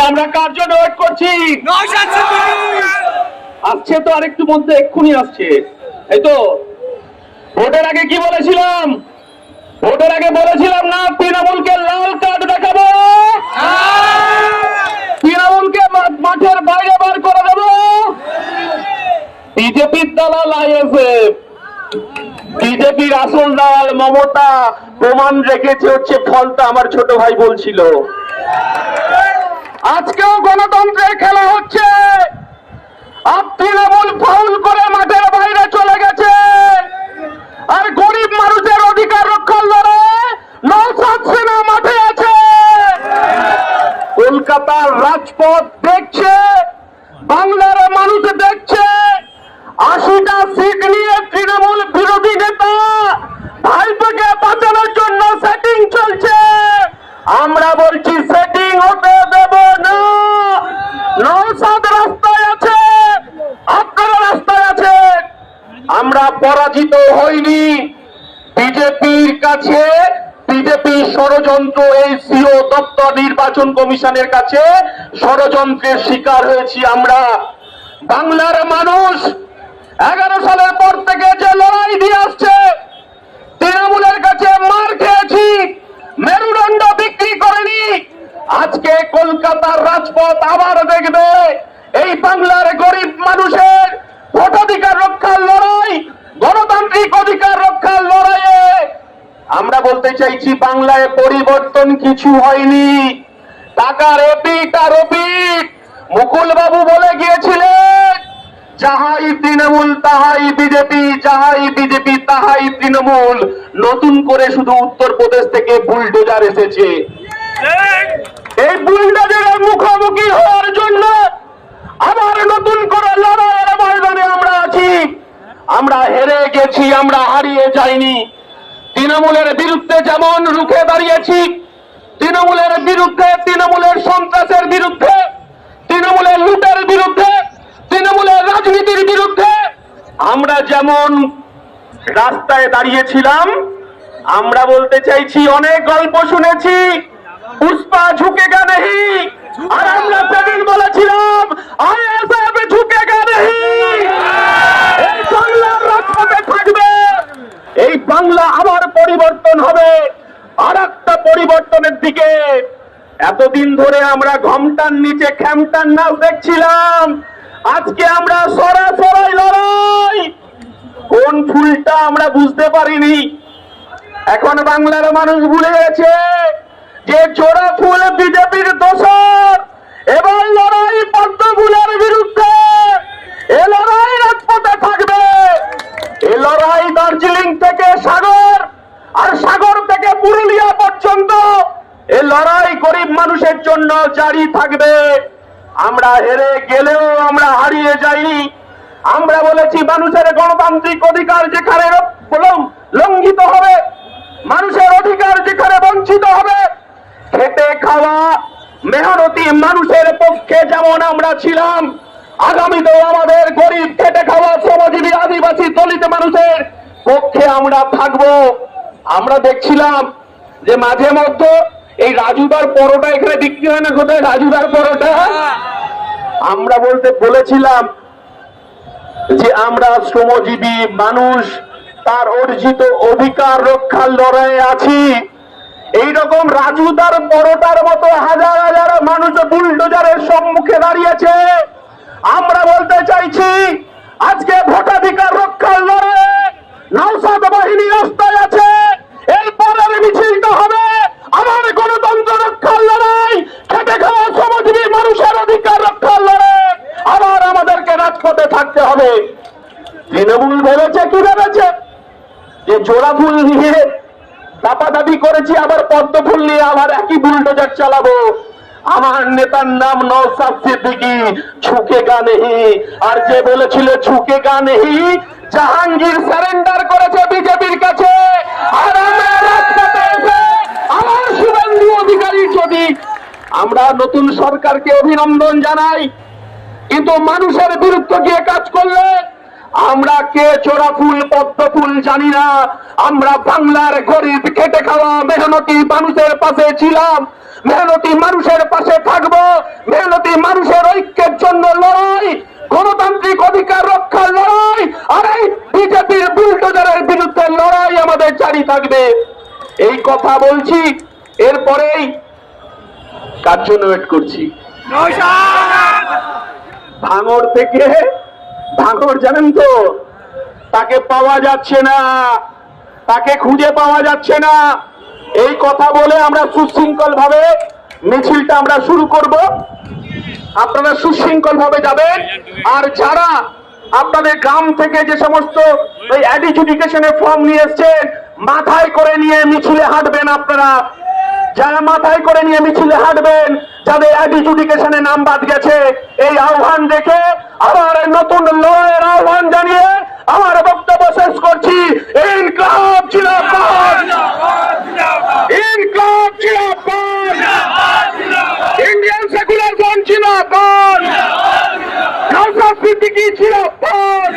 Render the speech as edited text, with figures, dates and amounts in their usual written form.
আমরা কার জন্য ওয়েট করছি? আসছে তো আরেকটু মধ্যে, এক্ষুনি আসছে। এই তো ভোটের আগে কি বলেছিলাম? ভোটের আগে বলেছিলাম না তৃণমূলকে লাল কার্ড দেখাবো, তৃণমূলকে মাঠের বাইরে বার করে দেবো। বিজেপির দালাল আইএসএফ, বিজেপির আসল দালাল মমতা প্রমাণ রেখেছে হচ্ছে ফলতা। আমার ছোট ভাই বলছিল আজকেও গণতন্ত্রের খেলা হচ্ছে, আর তৃণমূল ফাউল করে মাঠের বাইরে চলে গেছে। আর গরিব মানুষের অধিকার রক্ষার লড়াই নওশাদ সেনা মাঠে আছে। কলকাতার রাজপথ দেখছে, বাংলার মানুষ দেখছে। 80টা সিট নিয়ে তৃণমূল বিরোধী নেতা ভাইপোকে বাঁচানোর জন্য সেটিং চলছে। আমরা বলছি সেটিং হতে দেব না। নওশাদ রাস্তায় আছে, আপনারা রাস্তায় আছে। আমরা পরাজিত হইনি। বিজেপির কাছে, বিজেপি ষড়যন্ত্র, এই সিও দপ্তর নির্বাচন কমিশনের কাছে ষড়যন্ত্রের শিকার হয়েছি আমরা। বাংলার মানুষ 11 সালের পর থেকে যে লড়াই দিয়ে আসছে, তৃণমূলের কাছে মার খেয়েছি, মেরুদণ্ড বিক্রি করেনি। আজকে কলকাতার রাজপথ আবার দেখবে এই বাংলার গরিব মানুষের ভোটাধিকার রক্ষার লড়াই, গণতান্ত্রিক অধিকার রক্ষার লড়াইয়ে। আমরা বলতে চাইছি বাংলায় পরিবর্তন কিছু হয়নি। টাকার এপিক আর ওপিক। মুকুল বাবু বলে গিয়েছিলেন যাহাই তৃণমূল তাহাই বিজেপি, যাহাই বিজেপি তাহাই তৃণমূল। নতুন করে শুধু উত্তরপ্রদেশ থেকে বুলডোজার এসেছে। এই বুলডোজারের মুখোমুখি হওয়ার জন্য আবার নতুন করে লড়াইয়ের ময়দানে আমরা আছি। আমরা হেরে গেছি, আমরা হারিয়ে যাইনি। তৃণমূলের বিরুদ্ধে যেমন রুখে দাঁড়িয়েছি, তৃণমূলের বিরুদ্ধে, তৃণমূলের সন্ত্রাসের বিরুদ্ধে, তৃণমূলের লুটের বিরুদ্ধে, তৃণমূলের রাজনীতির বিরুদ্ধে আমরা যেমন রাস্তায় দাঁড়িয়েছিলাম, আমরা বলতে চাইছি অনেক গল্প শুনেছি, পুষ্পা ঝুঁকেগা নেহি। আর আমরা সেদিন বলেছিলাম আইএসএফ ঝুঁকেগা নেহি। এই বাংলার রাজপথে থাকবে, এই বাংলা আবার পরিবর্তন হবে। আর একটা পরিবর্তনের দিকে। এতদিন ধরে আমরা ঘমটার নিচে খ্যামটার নাচ দেখছিলাম, আজকে আমরা সরাসরি লড়াই। কোন ফুলটা আমরা বুঝতে পারিনি, এখন বাংলার মানুষ ভুলে গেছে যে জোড়া ফুল বিজেপির দোসর। এবার লড়াই পদ্ম ফুলের বিরুদ্ধে। এ লড়াই রাজপথে থাকবে। এ লড়াই দার্জিলিং থেকে সাগর, আর সাগর থেকে পুরুলিয়া পর্যন্ত এ লড়াই গরিব মানুষের জন্য জারি থাকবে। আমরা হেরে গেলেও আমরা হারিয়ে যাইনি। আমরা বলেছি মানুষের গণতান্ত্রিক অধিকার যেখানে লঙ্ঘিত হবে, মানুষের অধিকার যেখানে বঞ্চিত হবে, খেটে খাওয়া মেহনতি মানুষের পক্ষে যেমন আমরা ছিলাম, আগামীতেও আমাদের গরিব খেটে খাওয়া শ্রমজীবী আদিবাসী দলিত মানুষের পক্ষে আমরা থাকবো। আমরা দেখছিলাম যে মাঝে মধ্যে এই রাজুদার পরোটা এখানে বিক্রি হয় না, কোথায় রাজুদার পরোটা? আমরা বলেছিলাম যে আমরা শ্রমজীবী মানুষ, তার অর্জিত অধিকার রক্ষার লড়াইয়ে আছি। এইরকম রাজুদার পরোটার মতো হাজার হাজার মানুষ বুলডোজারের সম্মুখে দাঁড়িয়েছে। আমরা বলতে চাইছি আজকে ভোটাধিকার রক্ষার লড়াইয়ে নওশাদ বাহিনী রাস্তায় আছে। এই পরের মিছিলটা হবে আমার গণতন্ত্র রক্ষার লড়াই, খেটে খাওয়া শ্রমজীবী মানুষের অধিকার রক্ষার লড়াই। আবার আমাদেরকে রাজপথে থাকতে হবে। তৃণমূল ভেবেছে, কি ভেবেছে যে জোড়া ফুল নিয়ে দাপাদাপি করেছি, আবার পদ্ম ফুল নিয়ে আবার একই বুলডোজার চালাবো। আমার নেতার নাম নওশাদ সিদ্দিকী, ঝুঁকেগা নেহি। আর যে বলেছিল ঝুঁকেগা নেহি, জাহাঙ্গীর সারেন্ডার করেছে বিজেপির কাছে। আর আমরা রাজপথে এসে আমার শুভেন্দু অধিকারী, যদি আমরা নতুন সরকারকে অভিনন্দন জানাই, কিন্তু মানুষের বিরুদ্ধে গিয়ে কাজ করলে আমরা কে চোরা ফুল পদ্ম ফুল জানি না। আমরা বাংলার গরিব খেটে খাওয়া মেহনতি মানুষের পাশে ছিলাম, মেহনতি মানুষের পাশে থাকবো। কথা বলছি, এরপরেই কার জন্য ওয়েট করছি। ভাঙড় থেকে, ভাঙড় জানেন তো, তাকে পাওয়া যাচ্ছে না, তাকে খুঁজে পাওয়া যাচ্ছে না। এই কথা বলে আমরা সুশৃঙ্খল ভাবে মিছিলটা আমরা শুরু করব। আপনারা সুশৃঙ্খল ভাবে যাবেন। আর যারা আপনাদের গ্রাম থেকে যে সমস্ত ওই অ্যাডিজুডিকেশনের ফর্ম নিয়ে এসছেন, মাথায় করে নিয়ে মিছিলে হাঁটবেন। আপনারা যারা মাথায় করে নিয়ে মিছিলে হাঁটবেন, যাদের অ্যাডিজুডিকেশনে নাম বাদ গেছে, এই আহ্বান দেখে আবার নতুন লড়াইয়ের আহ্বান জানিয়ে আমার বক্তব্য শেষ করছি। ইনকলাব জিন্দাবাদ, ইনকলাব জিন্দাবাদ, ইন্ডিয়ান সেকুলার ফ্রন্ট জিন্দাবাদ, নওশাদ সিদ্দিকী জিন্দাবাদ।